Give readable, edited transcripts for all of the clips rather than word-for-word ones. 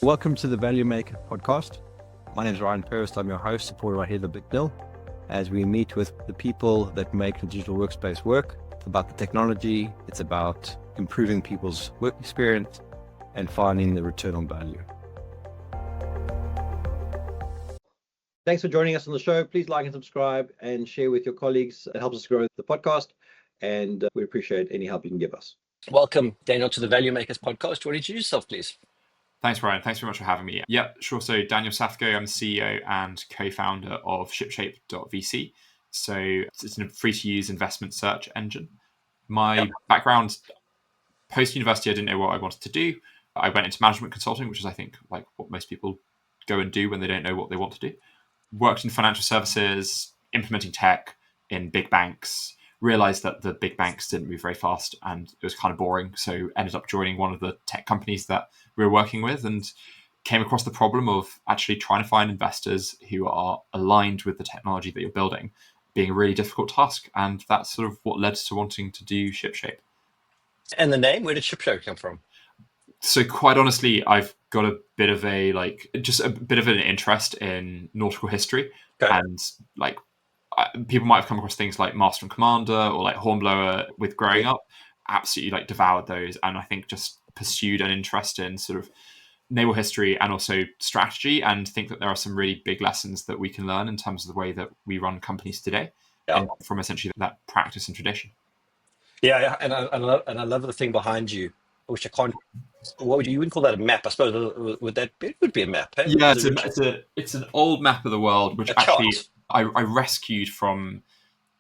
Welcome to the Valuu Make Podcast. My name is Purvis. I'm your host, supported by Heather Bicknell, as we meet with the people that make the digital workspace work. It's about the technology, it's about improving people's work experience and finding the return on value. Thanks for joining us on the show. Please like and subscribe and share with your colleagues. It helps us grow the podcast, and we appreciate any help you can give us. Welcome, Daniel, to the Valuu Makers Podcast. Do you want to introduce yourself, please? Thanks, Brian. Thanks very much for having me. Yeah, sure. So Daniel Sawko, I'm the CEO and co-founder of ShipShape.vc. So it's a free-to-use investment search engine. My background, post-university, I didn't know what I wanted to do. I went into management consulting, which is, I think, like what most people go and do when they don't know what they want to do. Worked in financial services, implementing tech in big banks, realized that the big banks didn't move very fast and it was kind of boring. So ended up joining one of the tech companies that we were working with and came across the problem of actually trying to find investors who are aligned with the technology that you're building being a really difficult task. And that's sort of what led to wanting to do ShipShape. And the name, where did ShipShape come from? So quite honestly, I've got a bit of an interest in nautical history. Okay. And people might have come across things like Master and Commander or like Hornblower with growing up, absolutely devoured those. And I think just pursued an interest in sort of naval history and also strategy, and think that there are some really big lessons that we can learn in terms of the way that we run companies today and from essentially that practice and tradition. Yeah, and I love the thing behind you, which I can't. What you wouldn't call that a map? I suppose it would be a map. Hey? Yeah, it's an old map of the world, which actually I rescued from.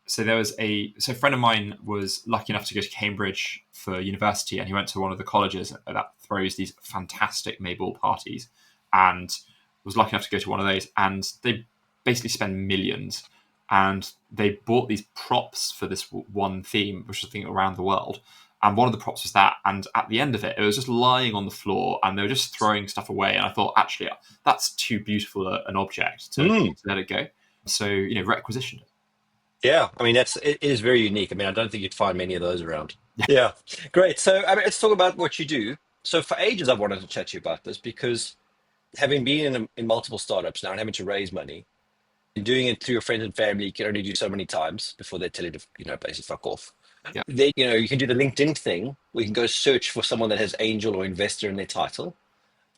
So there was a friend of mine was lucky enough to go to Cambridge for university, and he went to one of the colleges that throws these fantastic Mayball parties, and was lucky enough to go to one of those. And they basically spend millions, and they bought these props for this one theme, which was I think around the world. And one of the props was that, and at the end of it, it was just lying on the floor, and they were just throwing stuff away. And I thought, actually, that's too beautiful an object to let it go. So requisitioned it. Yeah, I mean it is very unique. I mean, I don't think you'd find many of those around. Yeah, great. So let's talk about what you do. So for ages, I've wanted to chat to you about this because having been in multiple startups now and having to raise money, and doing it through your friends and family, you can only do so many times before they tell you to, basically fuck off. Yeah. Then, you can do the LinkedIn thing where you can go search for someone that has angel or investor in their title.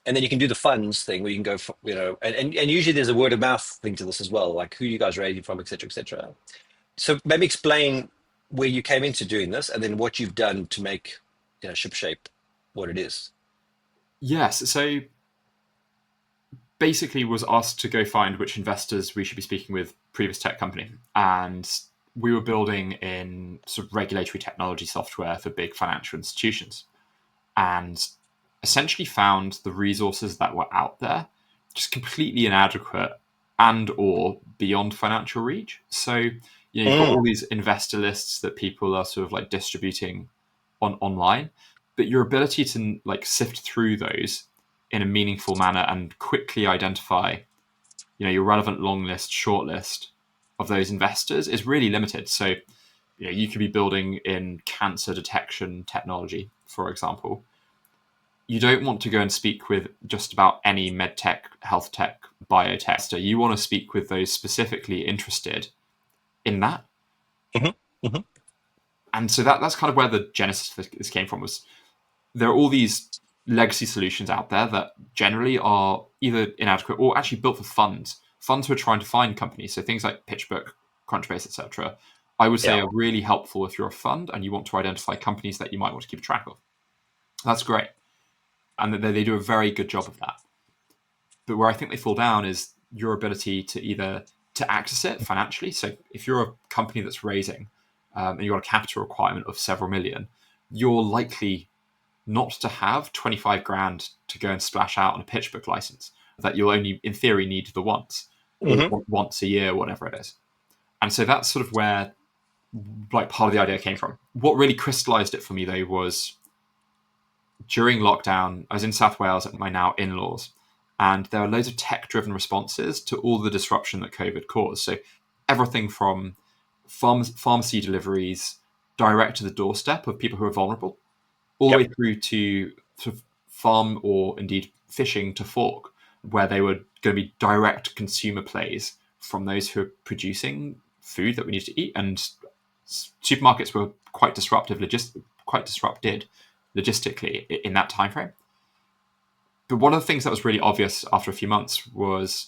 And then you can do the funds thing where you can go, for, and usually there's a word of mouth thing to this as well, like who you guys raising from, et cetera, et cetera. So maybe explain where you came into doing this and then what you've done to make ShipShape what it is. Yes. So basically was asked to go find which investors we should be speaking with previous tech company. And we were building in sort of regulatory technology software for big financial institutions, and essentially found the resources that were out there just completely inadequate and or beyond financial reach. So you've got all these investor lists that people are sort of distributing online, but your ability to sift through those in a meaningful manner and quickly identify your relevant long list, short list of those investors is really limited. So you could be building in cancer detection technology, for example. You don't want to go and speak with just about any medtech, health tech, biotech. So you want to speak with those specifically interested in that. Mm-hmm. Mm-hmm. And so that's kind of where the genesis of this came from. Was there are all these legacy solutions out there that generally are either inadequate or actually built for funds who are trying to find companies. So things like PitchBook, Crunchbase, etc. I would say are really helpful if you're a fund and you want to identify companies that you might want to keep track of. That's great. And they do a very good job of that. But where I think they fall down is your ability to either to access it financially. So if you're a company that's raising and you've got a capital requirement of several million, you're likely not to have 25 grand to go and splash out on a PitchBook license that you'll only, in theory, need the once, or once a year, whatever it is. And so that's sort of where part of the idea came from. What really crystallized it for me, though, was during lockdown, I was in South Wales at my now in-laws, and there are loads of tech-driven responses to all the disruption that COVID caused. So everything from pharmacy deliveries direct to the doorstep of people who are vulnerable, all the way through to sort of farm or indeed fishing to fork, where they were going to be direct consumer plays from those who are producing food that we need to eat. And supermarkets were quite disrupted logistically in that time frame. But one of the things that was really obvious after a few months was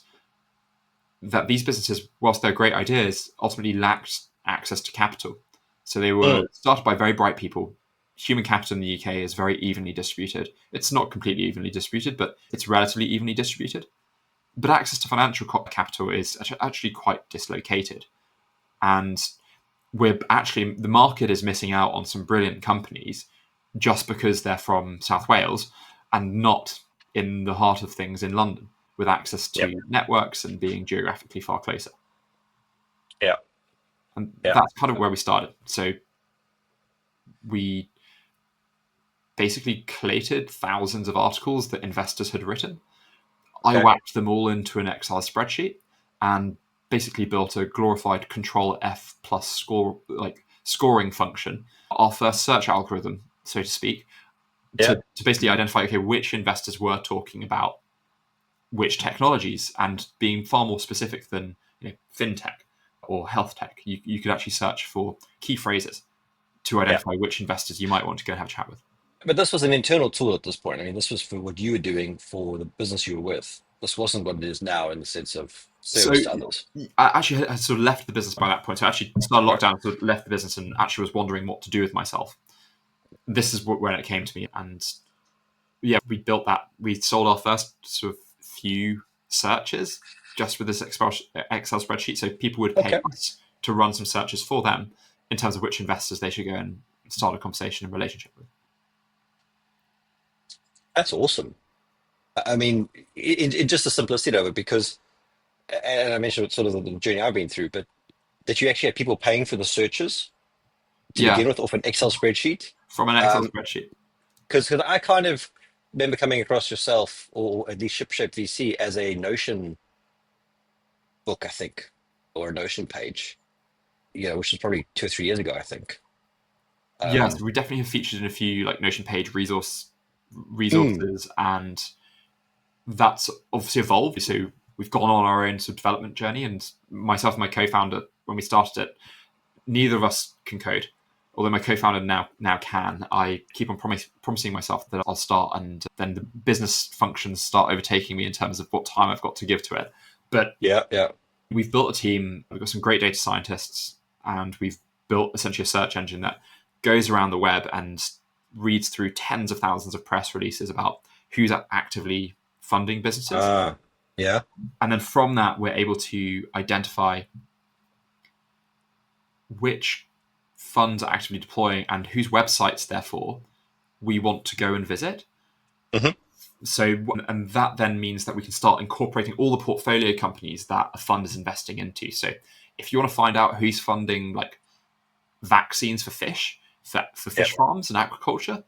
that these businesses, whilst they're great ideas, ultimately lacked access to capital. So they were started by very bright people. Human capital in the UK is very evenly distributed. It's not completely evenly distributed, but it's relatively evenly distributed. But access to financial capital is actually quite dislocated. And the market is missing out on some brilliant companies just because they're from South Wales and not in the heart of things in London, with access to networks and being geographically far closer. Yeah. And that's kind of where we started. So we basically collated thousands of articles that investors had written. I whacked them all into an Excel spreadsheet and basically built a glorified Control F plus scoring function, our first search algorithm, so to speak, to basically identify, which investors were talking about which technologies, and being far more specific than fintech or health tech. You could actually search for key phrases to identify which investors you might want to go and have a chat with. But this was an internal tool at this point. I mean, this was for what you were doing for the business you were with. This wasn't what it is now in the sense of service to others. I actually had sort of left the business by that point. So I actually started lockdown, sort of left the business, and actually was wondering what to do with myself. This is when it came to me. And we built that. We sold our first sort of few searches just with this Excel spreadsheet. So people would pay us to run some searches for them in terms of which investors they should go and start a conversation and relationship with. That's awesome. I mean, in just the simplicity of it, because, and I mentioned sort of the journey I've been through, but that you actually had people paying for the searches to begin with off an Excel spreadsheet. From an Excel spreadsheet. Because I kind of remember coming across yourself, or at least Shipshape VC, as a Notion book, I think, or a Notion page, which was probably 2 or 3 years ago, I think. Yes, we definitely have featured in a few Notion page resources, and that's obviously evolved. So we've gone on our own sort of development journey, and myself and my co-founder, when we started it, neither of us can code. Although my co-founder now can. I keep on promising myself that I'll start, and then the business functions start overtaking me in terms of what time I've got to give to it. But we've built a team. We've got some great data scientists, and we've built essentially a search engine that goes around the web and reads through tens of thousands of press releases about who's actively funding businesses. And then from that, we're able to identify which funds are actively deploying and whose websites, therefore, we want to go and visit. So, and that then means that we can start incorporating all the portfolio companies that a fund is investing into. So if you want to find out who's funding vaccines for fish, for fish farms and aquaculture,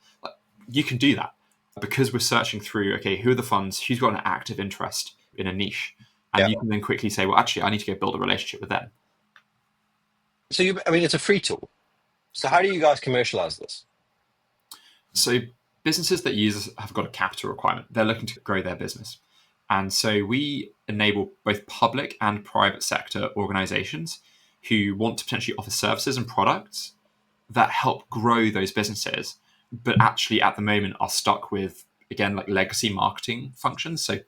you can do that because we're searching through, who are the funds, who's got an active interest in a niche. And you can then quickly say, well, actually, I need to go build a relationship with them. So, it's a free tool. So how do you guys commercialize this? So businesses that use have got a capital requirement. They're looking to grow their business. And so we enable both public and private sector organizations who want to potentially offer services and products that help grow those businesses, but actually at the moment are stuck with, again, legacy marketing functions. So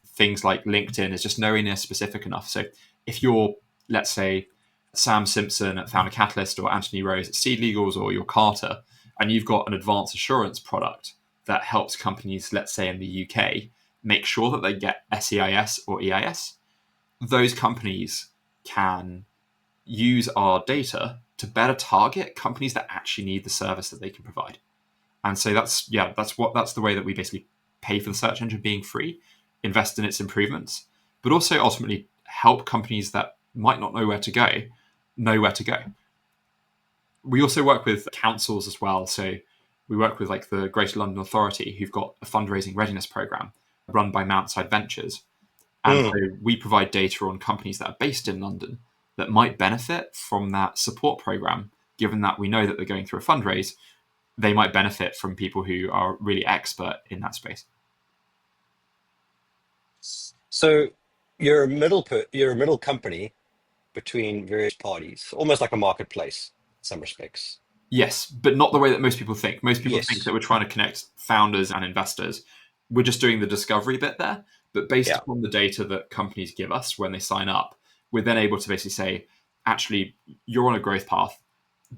things like LinkedIn is just nowhere near specific enough. So if you're, let's say, Sam Simpson at Founder Catalyst or Anthony Rose at Seed Legals, or you're Carter, and you've got an advanced assurance product that helps companies, let's say in the UK, make sure that they get SEIS or EIS, those companies can use our data to better target companies that actually need the service that they can provide. And so that's the way that we basically pay for the search engine being free, invest in its improvements, but also ultimately help companies that might not know where to go. We also work with councils as well. So we work with the Greater London Authority, who've got a fundraising readiness program run by Mountside Ventures. And so we provide data on companies that are based in London that might benefit from that support program, given that we know that they're going through a fundraise. they might benefit from people who are really expert in that space. So you're you're a middle company between various parties, almost like a marketplace in some respects. Yes, but not the way that most people think. Most people think Yes. that we're trying to connect founders and investors. We're just doing the discovery bit there. But based Yeah. upon the data that companies give us when they sign up, we're then able to basically say, actually, you're on a growth path,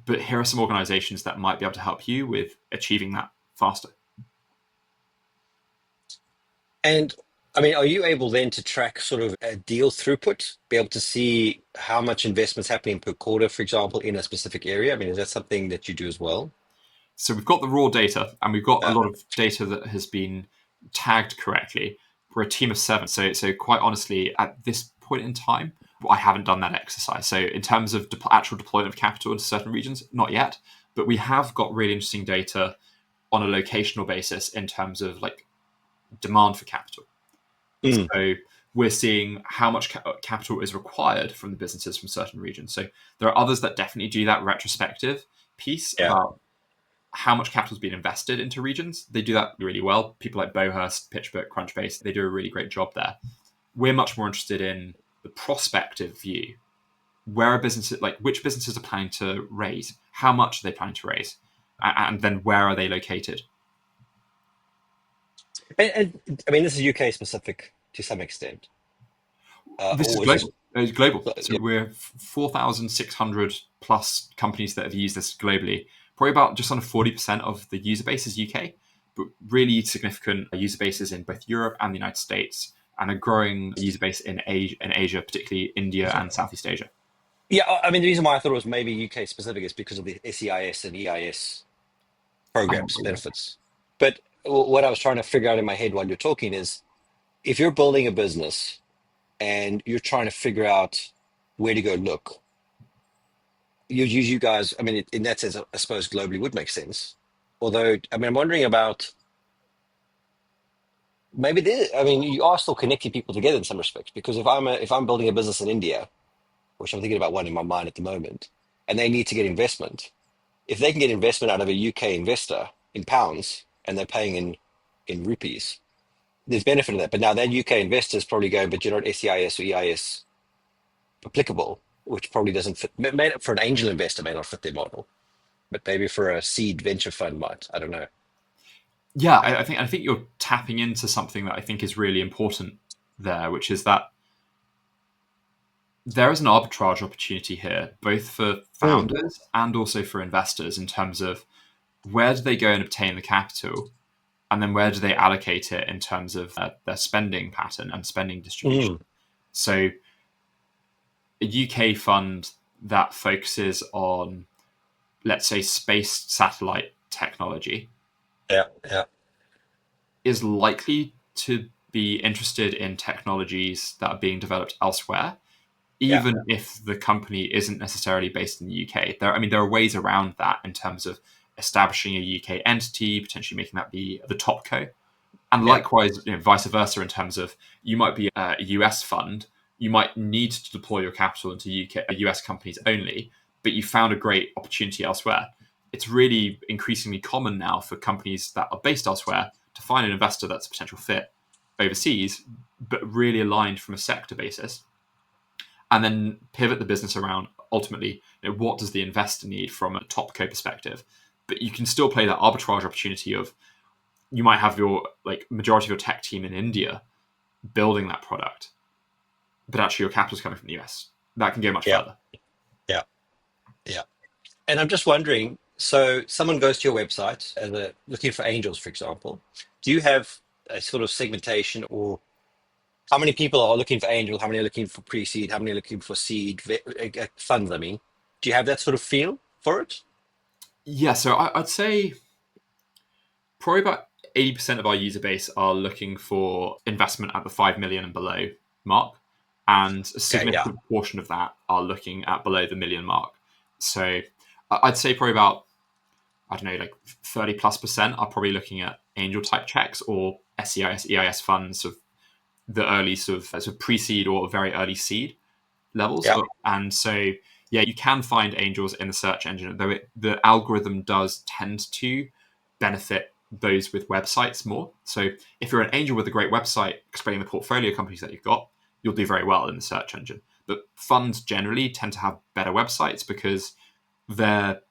but here are some organizations that might be able to help you with achieving that faster. And I mean, are you able then to track sort of a deal throughput, be able to see how much investment's happening per quarter, for example, in a specific area? I mean, is that something that you do as well? So we've got the raw data, and we've got a Yeah. lot of data that has been tagged correctly. We're a team of 7. So quite honestly, at this point in time, I haven't done that exercise. So in terms of actual deployment of capital into certain regions, not yet. But we have got really interesting data on a locational basis in terms of like demand for capital. Mm. So we're seeing how much capital is required from the businesses from certain regions. So there are others that definitely do that retrospective piece Yeah. about how much capital has been invested into regions. They do that really well. People like Bowhurst, PitchBook, Crunchbase, they do a really great job there. We're much more interested in the prospective view. Where are businesses, like which businesses are planning to raise? How much are they planning to raise? And then where are they located? And I mean, this is UK specific to some extent. This is Or is this, global. It's global. So yeah. we're 4,600 plus companies that have used this globally. Probably about just under 40% of the user base is UK, but really significant user bases in both Europe and the United States, and a growing user base in Asia, particularly India and Southeast Asia. Yeah, I mean, the reason why I thought it was maybe UK specific is because of the SEIS and EIS programs, benefits. But what I was trying to figure out in my head while you're talking is if you're building a business and you're trying to figure out where to go look, you use you guys. I mean, in that sense, I suppose globally would make sense. Although, I mean, I'm wondering about maybe there. I mean, you are still connecting people together in some respects because if I'm building a business in India, which I'm thinking about one in my mind at the moment, and they need to get investment, if they can get investment out of a UK investor in pounds and they're paying in rupees, there's benefit of that. But now that UK investor is probably going, but you're not SEIS or EIS applicable, which probably doesn't fit. For an angel investor, may not fit their model, but maybe for a seed venture fund might. I don't know. Yeah, I think you're tapping into something that I think is really important there, which is that there is an arbitrage opportunity here, both for Mm. founders and also for investors, in terms of where do they go and obtain the capital, and then where do they allocate it in terms of their spending pattern and spending distribution. Mm. So a UK fund that focuses on, let's say, space satellite technology Yeah, yeah, is likely to be interested in technologies that are being developed elsewhere, yeah, even if the company isn't necessarily based in the UK. There are ways around that in terms of establishing a UK entity, potentially making that be the top co. And yeah, likewise, vice versa, in terms of you might be a US fund, you might need to deploy your capital into US companies only, but you found a great opportunity elsewhere. It's really increasingly common now for companies that are based elsewhere to find an investor that's a potential fit overseas, but really aligned from a sector basis, and then pivot the business around ultimately, what does the investor need from a top co perspective. But you can still play that arbitrage opportunity of, you might have your majority of your tech team in India building that product, but actually your capital's coming from the US. That can go much yeah, further. yeah, yeah. And I'm just wondering, so someone goes to your website as looking for angels, for example. Do you have a sort of segmentation, or how many people are looking for angel? How many are looking for pre-seed? How many are looking for seed funds? I mean, do you have that sort of feel for it? Yeah, so I'd say probably about 80% of our user base are looking for investment at the 5 million and below mark. And a Okay, yeah, significant portion of that are looking at below the million mark. So I'd say probably about, I don't know, like 30 plus percent are probably looking at angel type checks or SEIS, EIS funds of the early sort of pre-seed or very early seed levels. yeah, And so Yeah, you can find angels in the search engine, though the algorithm does tend to benefit those with websites more. So if you're an angel with a great website explaining the portfolio companies that you've got, you'll do very well in the search engine. But funds generally tend to have better websites because their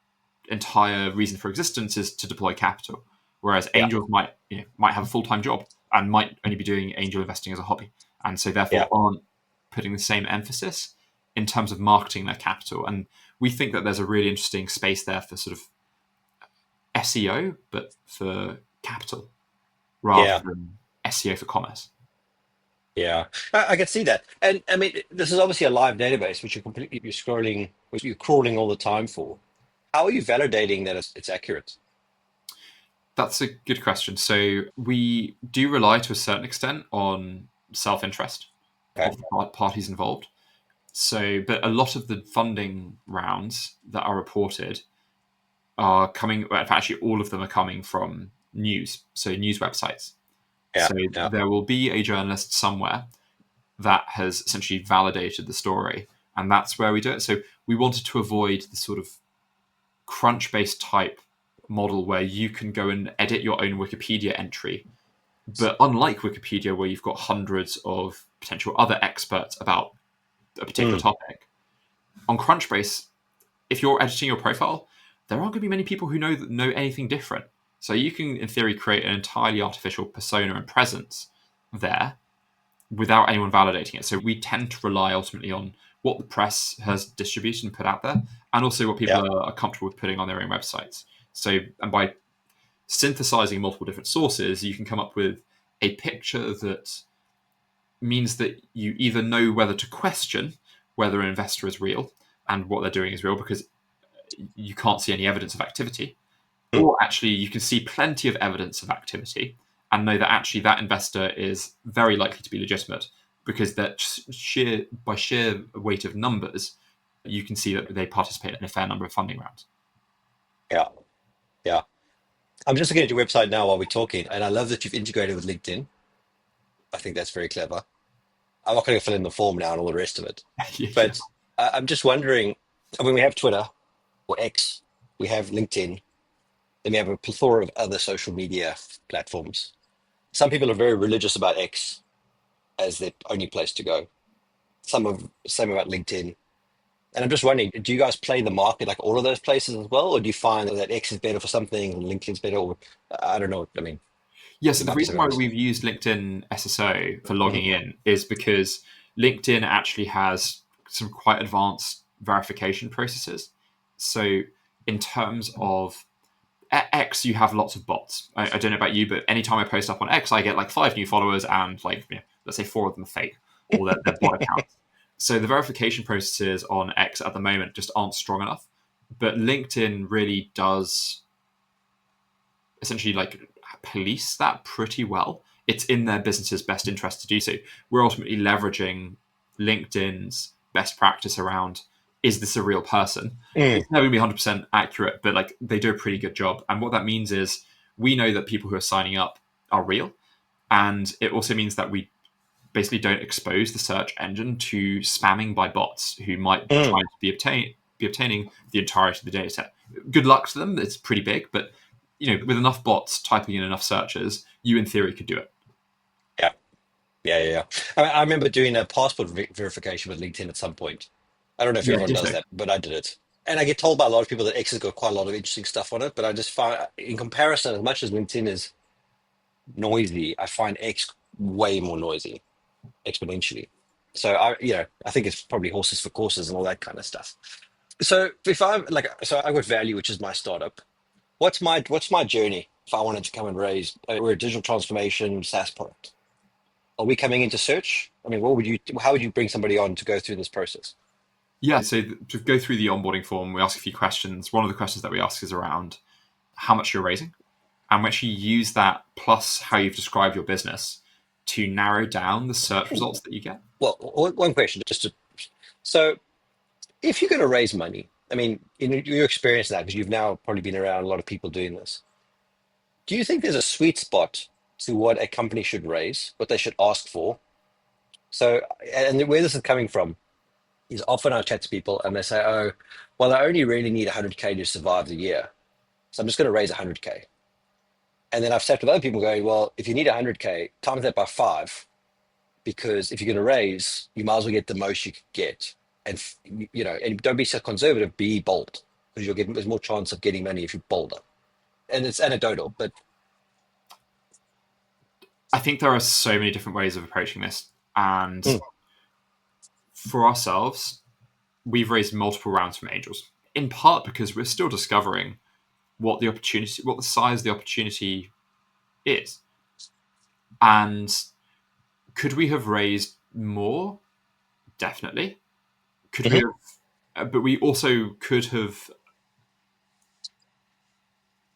entire reason for existence is to deploy capital, whereas angels might have a full-time job and might only be doing angel investing as a hobby, and so therefore aren't putting the same emphasis in terms of marketing their capital. And we think that there's a really interesting space there for sort of SEO, but for capital rather than SEO for commerce. Yeah, I can see that. And I mean, this is obviously a live database, which you're scrolling, which you're crawling all the time for. How are you validating that it's accurate? That's a good question. So we do rely to a certain extent on self-interest of the parties involved. So, but a lot of the funding rounds that are reported are coming, well, actually all of them are coming from news, so news websites. So there will be a journalist somewhere that has essentially validated the story, and that's where we do it. So we wanted to avoid the sort of Crunchbase type model where you can go and edit your own Wikipedia entry. But unlike Wikipedia, where you've got hundreds of potential other experts about a particular topic, on Crunchbase, if you're editing your profile, there aren't going to be many people who know anything different. So you can, in theory, create an entirely artificial persona and presence there without anyone validating it. So we tend to rely ultimately on what the press has distributed and put out there, and also what people are comfortable with putting on their own websites. So, and by synthesizing multiple different sources, you can come up with a picture that means that you either know whether to question whether an investor is real and what they're doing is real because you can't see any evidence of activity, or actually you can see plenty of evidence of activity and know that actually that investor is very likely to be legitimate because that by sheer weight of numbers, you can see that they participate in a fair number of funding rounds. Yeah. I'm just looking at your website now while we're talking, and I love that you've integrated with LinkedIn. I think that's very clever. I'm not going to fill in the form now and all the rest of it, but I'm just wondering, I mean, we have Twitter or X, we have LinkedIn, then we have a plethora of other social media platforms. Some people are very religious about X as their only place to go. Same about LinkedIn. And I'm just wondering, do you guys play the market like all of those places as well? Or do you find that X is better for something and LinkedIn's better? Or I don't know. I mean, yes, the reason why we've used LinkedIn SSO for logging in is because LinkedIn actually has some quite advanced verification processes. So in terms of X, you have lots of bots. I don't know about you, but anytime I post up on X, I get like 5 new followers and let's say 4 of them are fake or they're bot accounts. So the verification processes on X at the moment just aren't strong enough. But LinkedIn really does essentially like police that pretty well. It's in their business's best interest to do so. We're ultimately leveraging LinkedIn's best practice around, is this a real person? It's never going to be 100% accurate, but like they do a pretty good job. And what that means is we know that people who are signing up are real. And it also means that we basically don't expose the search engine to spamming by bots who might try to be obtaining the entirety of the data set. Good luck to them. It's pretty big, but with enough bots typing in enough searches, you in theory could do it. Yeah. I remember doing a passport verification with LinkedIn at some point. I don't know if everyone does that, but I did it. And I get told by a lot of people that X has got quite a lot of interesting stuff on it, but I just find, in comparison, as much as LinkedIn is noisy, I find X way more noisy, exponentially. So I think it's probably horses for courses and all that kind of stuff. So if I'm like, so I got Value, which is my startup. What's my journey if I wanted to come and raise? We're a digital transformation SaaS product. Are we coming into search? I mean, how would you bring somebody on to go through this process? Yeah, so to go through the onboarding form, we ask a few questions. One of the questions that we ask is around how much you're raising. And we actually use that plus how you've described your business to narrow down the search results that you get. Well, one question, so if you're going to raise money, I mean, in your experience now, because you've now probably been around a lot of people doing this, do you think there's a sweet spot to what a company should raise, what they should ask for? So, and where this is coming from, is often I chat to people and they say, oh, well, I only really need 100K to survive the year. So I'm just going to raise 100K. And then I've sat with other people going, well, if you need 100K, times that by 5, because if you're going to raise, you might as well get the most you could get. And, and don't be so conservative, be bold, because there's more chance of getting money if you're bolder. And it's anecdotal, but I think there are so many different ways of approaching this. And for ourselves, we've raised multiple rounds from angels, in part because we're still discovering what the size of the opportunity is. And could we have raised more? Definitely. Could we have, but we also could have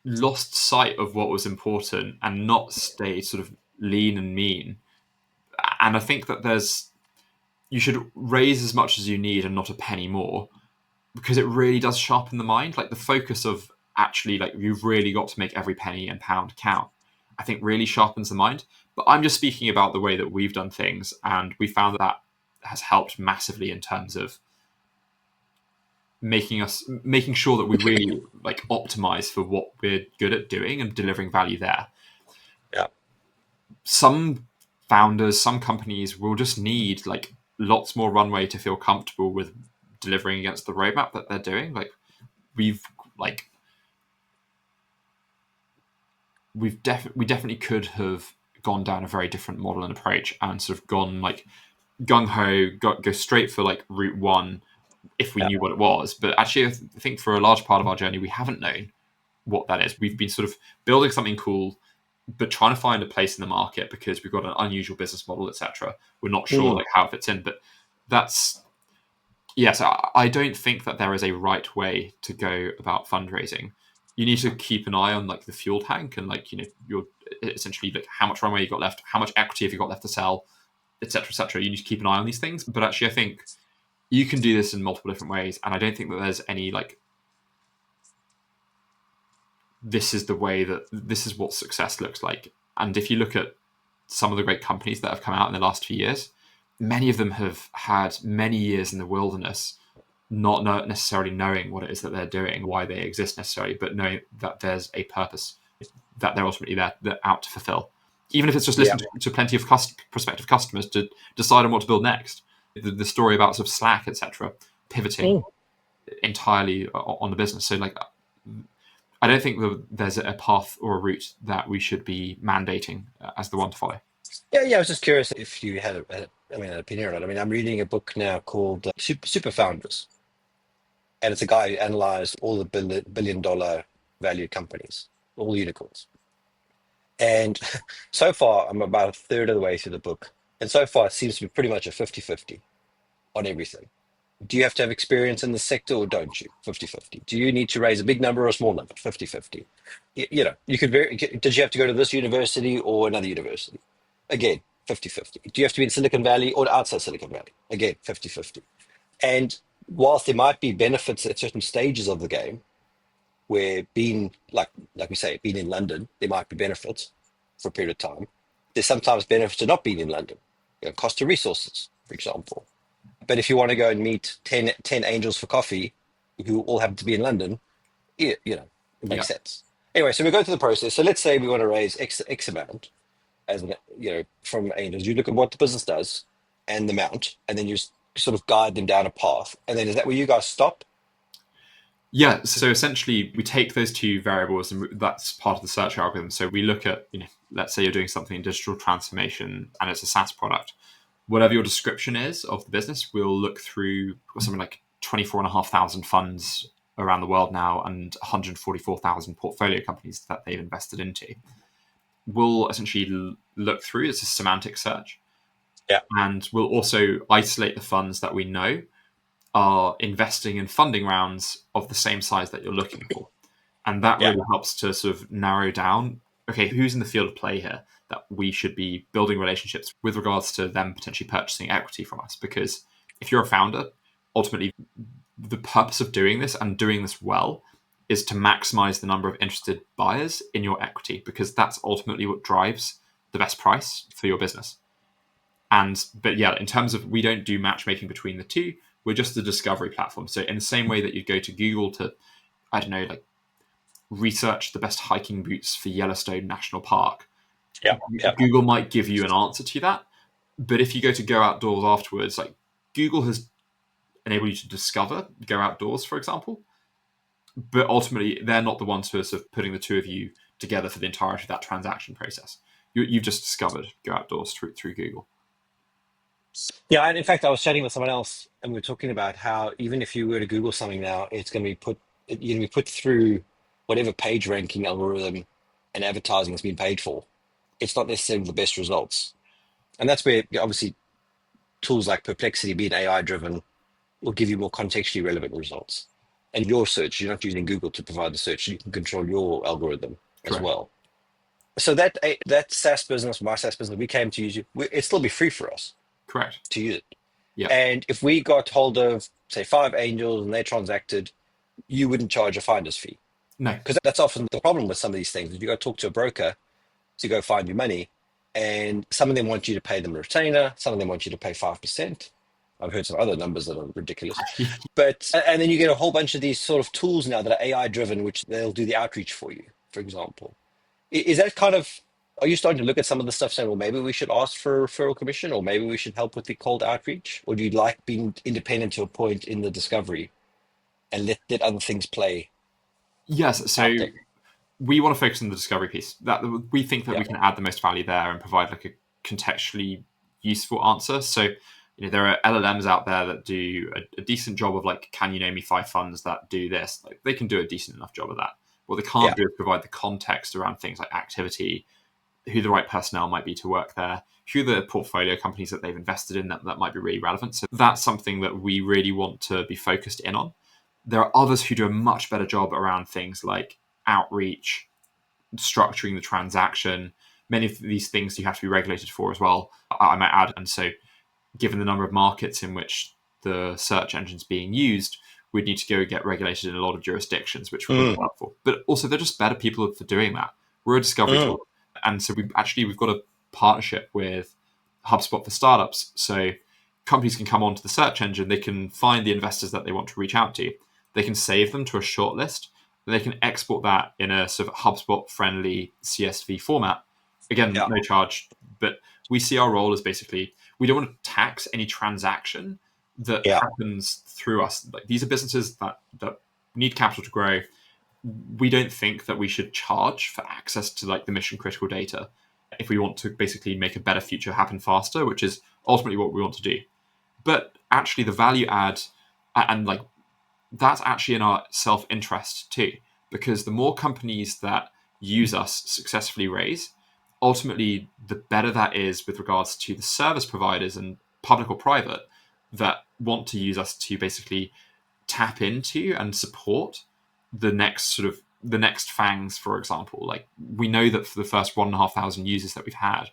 lost sight of what was important and not stayed sort of lean and mean. And I think that you should raise as much as you need and not a penny more, because it really does sharpen the mind. Like the focus of actually, like, you've really got to make every penny and pound count, I think really sharpens the mind. But I'm just speaking about the way that we've done things, and we found that has helped massively in terms of making sure that we really like optimize for what we're good at doing and delivering value there. Yeah. Some founders, some companies will just need like lots more runway to feel comfortable with delivering against the roadmap that they're doing. Like we definitely could have gone down a very different model and approach and sort of gone like gung-ho, go straight for like route one if we knew what it was. But actually, I think for a large part of our journey, we haven't known what that is. We've been sort of building something cool, but trying to find a place in the market because we've got an unusual business model, etc. We're not sure like how it fits in, but that's so I don't think that there is a right way to go about fundraising. You need to keep an eye on like the fuel tank and like, you're essentially like how much runway you got left, how much equity have you got left to sell, etc., etc. You need to keep an eye on these things. But actually, I think you can do this in multiple different ways, and I don't think that there's any like this is what success looks like. And if you look at some of the great companies that have come out in the last few years, many of them have had many years in the wilderness, not necessarily knowing what it is that they're doing, why they exist necessarily, but knowing that there's a purpose that they're ultimately they're out to fulfill. Even if it's just listening to plenty of prospective customers to decide on what to build next. The story about sort of Slack, etc., pivoting entirely on the business. So like, I don't think that there's a path or a route that we should be mandating as the one to follow. Yeah. I was just curious if you had an opinion on it. I mean, I'm reading a book now called Super Founders, and it's a guy who analyzed all the billion-dollar valued companies, all unicorns. And so far, I'm about a third of the way through the book. And so far, it seems to be pretty much a 50-50 on everything. Do you have to have experience in the sector or don't you? 50-50. Do you need to raise a big number or a small number? 50-50. You could did you have to go to this university or another university? Again, 50-50. Do you have to be in Silicon Valley or outside Silicon Valley? Again, 50-50. And whilst there might be benefits at certain stages of the game, where being, like we say, being in London, there might be benefits for a period of time. There's sometimes benefits to not being in London, cost of resources, for example. But if you want to go and meet 10 angels for coffee who all happen to be in London, it makes sense. Anyway, so we go through the process. So let's say we want to raise X amount as from angels. You look at what the business does and the amount, and then you sort of guide them down a path. And then is that where you guys stop? Yeah, so essentially we take those two variables and that's part of the search algorithm. So we look at, let's say you're doing something in digital transformation and it's a SaaS product. Whatever your description is of the business, we'll look through something like 24,500 funds around the world now and 144,000 portfolio companies that they've invested into. We'll essentially look through, it's a semantic search. Yeah. And we'll also isolate the funds that we know are investing in funding rounds of the same size that you're looking for. And that really helps to sort of narrow down, okay, who's in the field of play here that we should be building relationships with regards to them potentially purchasing equity from us. Because if you're a founder, ultimately the purpose of doing this and doing this well is to maximize the number of interested buyers in your equity, because that's ultimately what drives the best price for your business. But in terms of, we don't do matchmaking between the two. We're just the discovery platform. So in the same way that you go to Google to, I don't know, like research the best hiking boots for Yellowstone National Park, Yeah. Google might give you an answer to that. But if you go outdoors afterwards, like Google has enabled you to discover, go outdoors, for example. But ultimately, they're not the ones who are sort of putting the two of you together for the entirety of that transaction process. You've just discovered go outdoors through Google. Yeah, and in fact, I was chatting with someone else, and we were talking about how even if you were to Google something now, it's going to be you're going to be put through whatever page ranking algorithm and advertising has been paid for. It's not necessarily the best results, and that's where obviously tools like Perplexity, being AI driven, will give you more contextually relevant results. And your search, you're not using Google to provide the search; you can control your algorithm as Correct. well. So that SaaS business, my SaaS business, we came to use it. It'd still be free for us Correct. to use it. Yeah. And if we got hold of, say, 5 angels and they transacted, you wouldn't charge a finder's fee. No. Because that's often the problem with some of these things. You go talk to a broker to go find your money, and some of them want you to pay them a retainer, some of them want you to pay 5%. I've heard some other numbers that are ridiculous. And then you get a whole bunch of these sort of tools now that are AI driven, which they'll do the outreach for you, for example. Is that kind of, are you starting to look at some of the stuff saying, well, maybe we should ask for a referral commission, or maybe we should help with the cold outreach? Or do you like being independent to a point in the discovery and let other things play? Yes. So we want to focus on the discovery piece. That we think that we can add the most value there and provide like a contextually useful answer. So, there are LLMs out there that do a decent job of like, can you name me 5 funds that do this? Like, they can do a decent enough job of that. What they can't do is provide the context around things like activity, who the right personnel might be to work there, who the portfolio companies that they've invested in that might be really relevant. So that's something that we really want to be focused in on. There are others who do a much better job around things like outreach, structuring the transaction. Many of these things you have to be regulated for as well, I might add. And so given the number of markets in which the search engine's being used, we'd need to go get regulated in a lot of jurisdictions, which we're really helpful. But also, they're just better people for doing that. We're a discovery tool. And so we've got a partnership with HubSpot for startups. So companies can come onto the search engine, they can find the investors that they want to reach out to. They can save them to a shortlist. They can export that in a sort of HubSpot-friendly CSV format. Again, no charge. But we see our role as basically, we don't want to tax any transaction that happens through us. Like, these are businesses that need capital to grow. We don't think that we should charge for access to like the mission critical data if we want to basically make a better future happen faster, which is ultimately what we want to do. But actually the value add, and like that's actually in our self-interest too, because the more companies that use us successfully raise, ultimately the better that is with regards to the service providers and public or private that want to use us to basically tap into and support the next fangs, for example. Like, we know that for the first 1,500 users that we've had,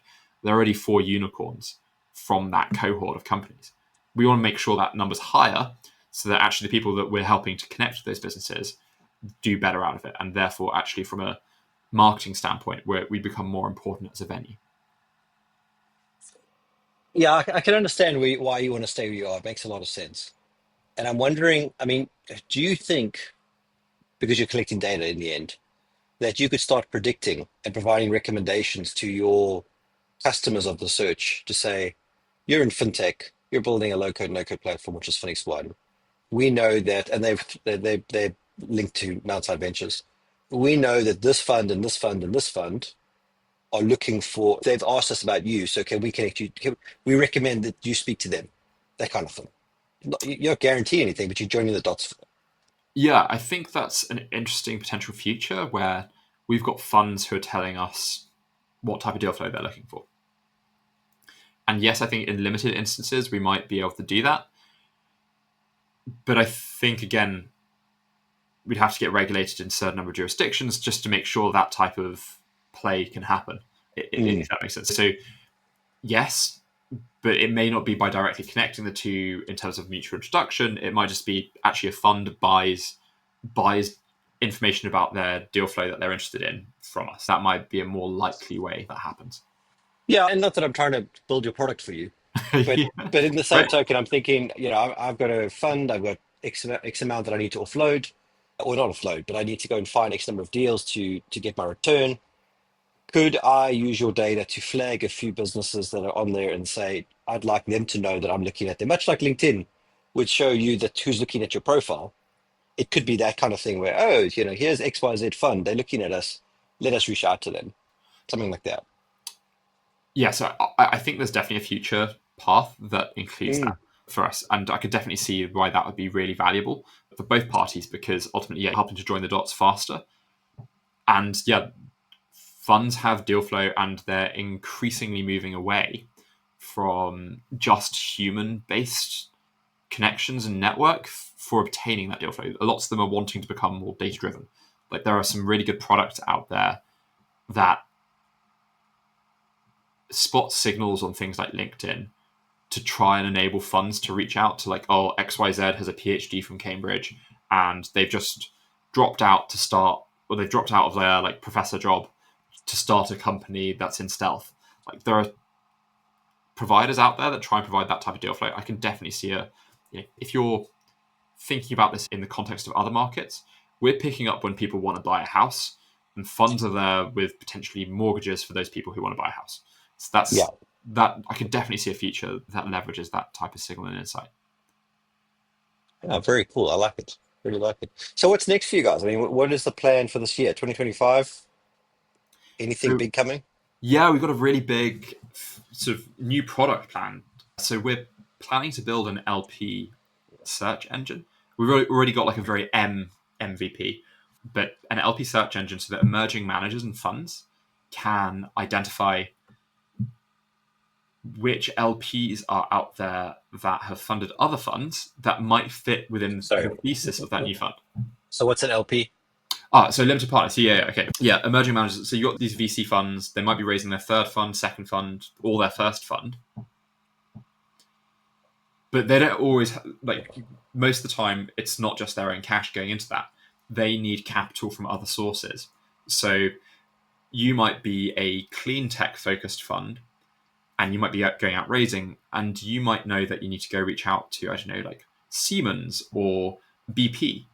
there are already 4 unicorns from that cohort of companies. We want to make sure that number's higher so that actually the people that we're helping to connect with those businesses do better out of it. And therefore, actually from a marketing standpoint, where we become more important as a venue. Yeah, I can understand why you want to stay where you are. It makes a lot of sense. And I'm wondering, I mean, do you think, because you're collecting data in the end, that you could start predicting and providing recommendations to your customers of the search to say, you're in fintech, you're building a low-code, no-code platform, which is Phoenix One. We know that, and they're linked to Mountside Ventures. We know that this fund and this fund and this fund are looking for, they've asked us about you, so can we connect you? We recommend that you speak to them, that kind of thing. You don't guarantee anything, but you're joining the dots. Yeah, I think that's an interesting potential future where we've got funds who are telling us what type of deal flow they're looking for. And yes, I think in limited instances, we might be able to do that. But I think, again, we'd have to get regulated in a certain number of jurisdictions just to make sure that type of play can happen, if that makes sense. So yes, but it may not be by directly connecting the two in terms of mutual introduction. It might just be actually a fund buys information about their deal flow that they're interested in from us. That might be a more likely way that happens. Yeah, and not that I'm trying to build your product for you, But Yeah. but in the same Right. token, I'm thinking, I've got a fund, I've got X amount that I need to offload, or not offload, but I need to go and find X number of deals to get my return. Could I use your data to flag a few businesses that are on there and say, I'd like them to know that I'm looking at them, much like LinkedIn would show you that who's looking at your profile. It could be that kind of thing where, oh, here's XYZ fund, they're looking at us, let us reach out to them, something like that. Yeah, so I think there's definitely a future path that includes that Mm. for us, and I could definitely see why that would be really valuable for both parties, because ultimately, yeah, helping to join the dots faster, and yeah, funds have deal flow, and they're increasingly moving away from just human-based connections and network for obtaining that deal flow. Lots of them are wanting to become more data-driven. Like there are some really good products out there that spot signals on things like LinkedIn to try and enable funds to reach out to, like, oh, XYZ has a PhD from Cambridge and they've just dropped out to start, or they've dropped out of their like professor job to start a company that's in stealth. Like there are providers out there that try and provide that type of deal flow. I can definitely see if you're thinking about this in the context of other markets, we're picking up when people want to buy a house, and funds are there with potentially mortgages for those people who want to buy a house. So Yeah. that I could definitely see a future that leverages that type of signal and insight. Yeah, very cool. I like it. Really like it. So what's next for you guys? I mean, what is the plan for this year, 2025? Anything So big coming? yeah, we've got a really big sort of new product plan. So we're planning to build an LP search engine. We've already got like a very MVP, but an LP search engine so that emerging managers and funds can identify which LPs are out there that have funded other funds that might fit within Sorry. the thesis of that new fund. So what's an LP? So limited partners. So yeah, okay. Yeah, emerging managers. So you got these VC funds. They might be raising their third fund, second fund, or their first fund. But they don't always, like, most of the time, it's not just their own cash going into that. They need capital from other sources. So you might be a clean tech focused fund, and you might be going out raising, and you might know that you need to go reach out to, I don't know, like Siemens or BP,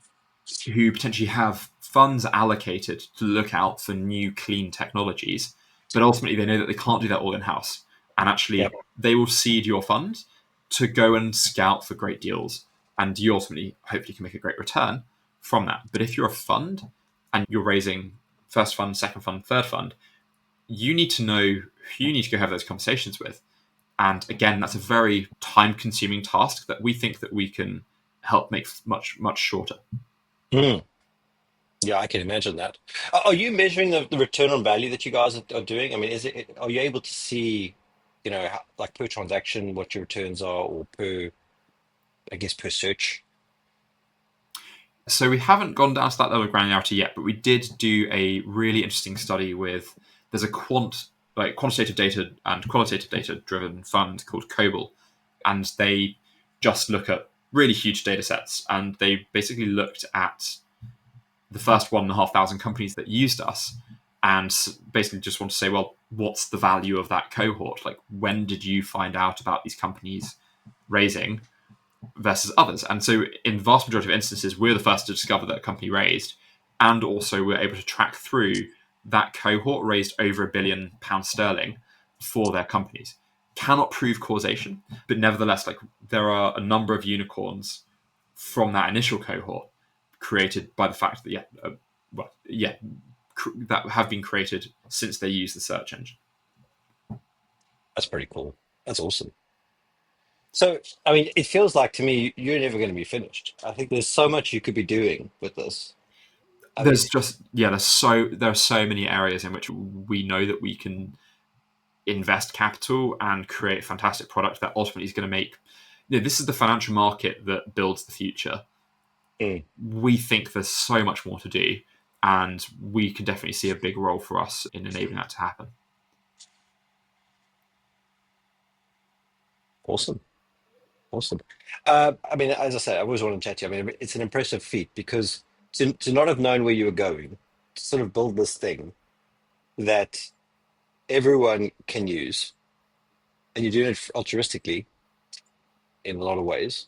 who potentially have funds allocated to look out for new clean technologies, but ultimately they know that they can't do that all in house. And actually, Yep. they will seed your fund to go and scout for great deals. And you ultimately, hopefully, can make a great return from that. But if you're a fund and you're raising first fund, second fund, third fund, you need to know who you need to go have those conversations with. And again, that's a very time consuming task that we think that we can help make much, much shorter. Mm. Yeah, I can imagine that. Are you measuring the return on value that you guys are doing? I mean, are you able to see, like per transaction, what your returns are, or I guess, per search? So we haven't gone down to that level of granularity yet, but we did do a really interesting study with, there's a quantitative data and qualitative data driven fund called Cobol, and they just look at really huge data sets, and they basically looked at the first 1,500 companies that used us, and basically just want to say, well, what's the value of that cohort? Like, when did you find out about these companies raising versus others? And so in the vast majority of instances, we're the first to discover that a company raised, and also we're able to track through that cohort raised over £1 billion for their companies. Cannot prove causation, but nevertheless, like, there are a number of unicorns from that initial cohort created by the fact that that have been created since they use the search engine. That's pretty cool. That's awesome. So, I mean, it feels like to me you're never going to be finished. I think there's so much you could be doing with this. I mean, There are so many areas in which we know that we can invest capital and create fantastic product that ultimately is going to make. This is the financial market that builds the future. mm, We think there's so much more to do, and we can definitely see a big role for us in enabling that to happen. awesome. Awesome. I mean, as I said, I always want to chat to you. I mean, it's an impressive feat because to not have known where you were going, to sort of build this thing that everyone can use, and you're doing it altruistically, in a lot of ways.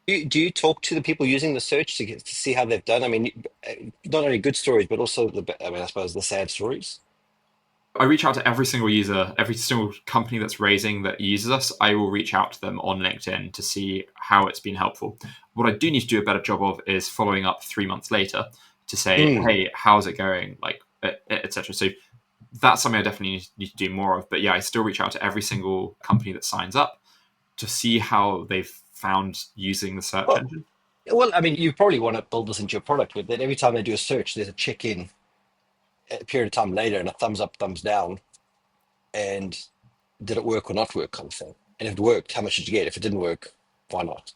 Do you talk to the people using the search to see how they've done? I mean, not only good stories, but also I suppose the sad stories. I reach out to every single user, every single company that's raising that uses us. I will reach out to them on LinkedIn to see how it's been helpful. What I do need to do a better job of is following up 3 months later to say, hey, how's it going? Like, etc. So that's something I definitely need to do more of. But yeah, I still reach out to every single company that signs up to see how they've found using the search engine. Well, I mean, you probably want to build this into your product with that. Every time they do a search, there's a check-in a period of time later and a thumbs up, thumbs down, and did it work or not work kind of thing. And if it worked, how much did you get? If it didn't work, why not?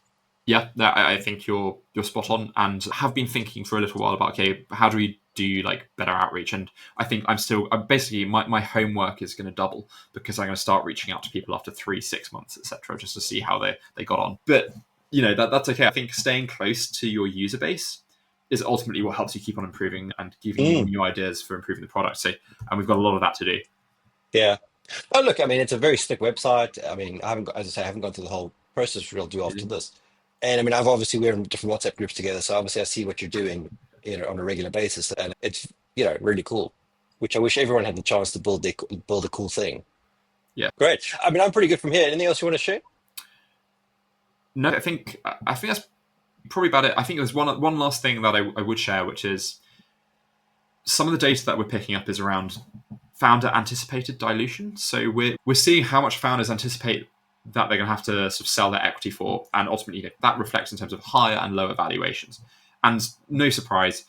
Yeah, I think you're spot on, and have been thinking for a little while about, okay, how do we do like better outreach? And I think I'm basically my homework is going to double, because I'm going to start reaching out to people after 3-6 months, etc., just to see how they got on. But that's okay. I think staying close to your user base is ultimately what helps you keep on improving and giving you new ideas for improving the product. So, and we've got a lot of that to do. Yeah. Oh, look, I mean, it's a very slick website. I mean, I haven't gone through the whole process we'll do after this. And I mean, we're in different WhatsApp groups together, so obviously I see what you're doing, on a regular basis, and it's really cool. Which I wish everyone had the chance to build a cool thing. Yeah, great. I mean, I'm pretty good from here. Anything else you want to share? No, I think that's probably about it. I think there's one last thing that I would share, which is some of the data that we're picking up is around founder anticipated dilution. So we're seeing how much founders anticipate that they're going to have to sort of sell their equity for, and ultimately that reflects in terms of higher and lower valuations. And no surprise,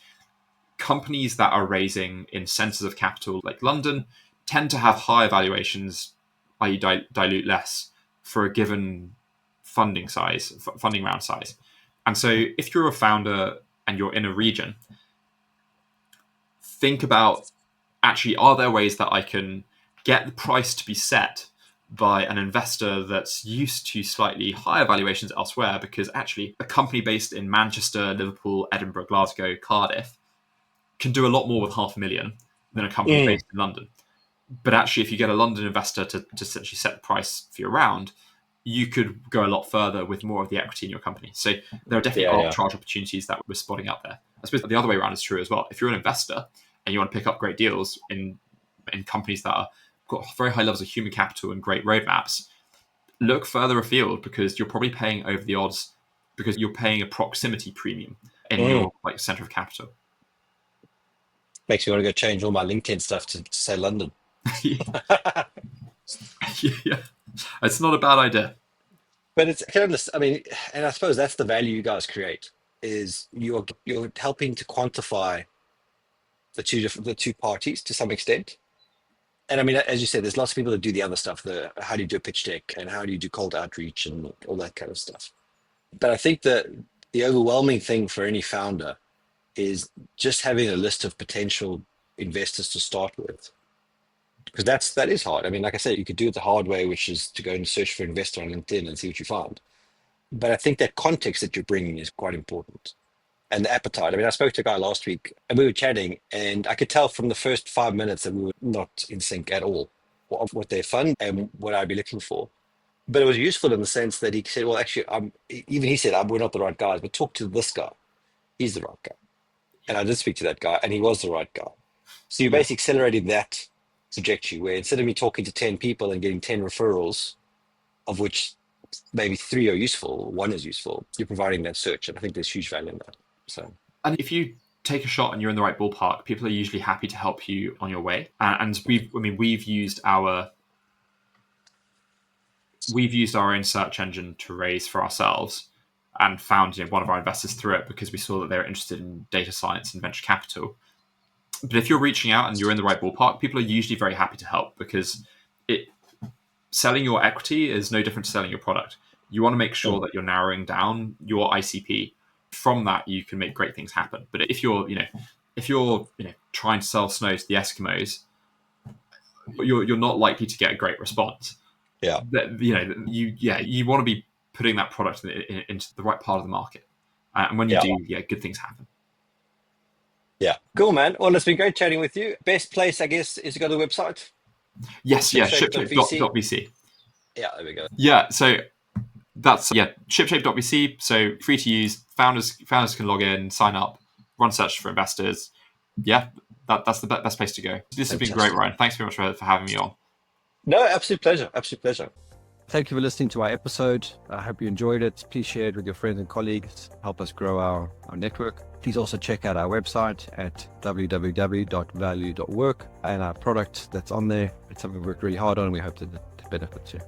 companies that are raising in centres of capital like London tend to have higher valuations, i.e. dilute less for a given funding round size. And so if you're a founder and you're in a region, think about, actually, are there ways that I can get the price to be set by an investor that's used to slightly higher valuations elsewhere? Because actually a company based in Manchester, Liverpool, Edinburgh, Glasgow, Cardiff can do a lot more with 500,000 than a company based in London. But actually, if you get a London investor to essentially set the price for your round, you could go a lot further with more of the equity in your company. So there are definitely arbitrage opportunities that we're spotting out there. I suppose the other way around is true as well. If you're an investor and you want to pick up great deals in companies that are got very high levels of human capital and great roadmaps, look further afield, because you're probably paying over the odds, because you're paying a proximity premium in your center of capital. Makes me want to go change all my LinkedIn stuff to say London. Yeah, it's not a bad idea. But I mean, and I suppose that's the value you guys create, is you're helping to quantify the two parties to some extent. And I mean, as you said, there's lots of people that do the other stuff, the how do you do a pitch deck and how do you do cold outreach and all that kind of stuff. But I think that the overwhelming thing for any founder is just having a list of potential investors to start with. Because that is hard. I mean, like I said, you could do it the hard way, which is to go and search for investor on LinkedIn and see what you find. But I think that context that you're bringing is quite important. And the appetite. I mean, I spoke to a guy last week and we were chatting, and I could tell from the first 5 minutes that we were not in sync at all of what they fund and what I'd be looking for. But it was useful in the sense that he said, well, actually, he said, we're not the right guys, but talk to this guy. He's the right guy. And I did speak to that guy, and he was the right guy. So you basically accelerated that trajectory, where instead of me talking to 10 people and getting 10 referrals, of which maybe 3 are useful, 1 is useful, you're providing that search. And I think there's huge value in that. So, and if you take a shot and you're in the right ballpark, people are usually happy to help you on your way. And we've used our own search engine to raise for ourselves, and found one of our investors through it because we saw that they were interested in data science and venture capital. But if you're reaching out and you're in the right ballpark, people are usually very happy to help, because selling your equity is no different to selling your product. You want to make sure that you're narrowing down your ICP. From that, you can make great things happen. But if you're trying to sell snow to the Eskimos, you're not likely to get a great response. Yeah. You want to be putting that product into the right part of the market, and when you do, good things happen. Yeah, cool, man. Well, it's been great chatting with you. Best place, I guess, is to go to the website. Yes, shipshape.vc. Yeah, there we go. Yeah, so That's shipshape.vc. So free to use. Founders can log in, sign up, run search for investors. Yeah, that's the best place to go. This has been great, Ryan. Thanks very much for having me on. No, absolute pleasure. Absolute pleasure. Thank you for listening to our episode. I hope you enjoyed it. Please share it with your friends and colleagues. Help us grow our network. Please also check out our website at www.valuu.work and our product that's on there. It's something we worked really hard on and we hope that it benefits you.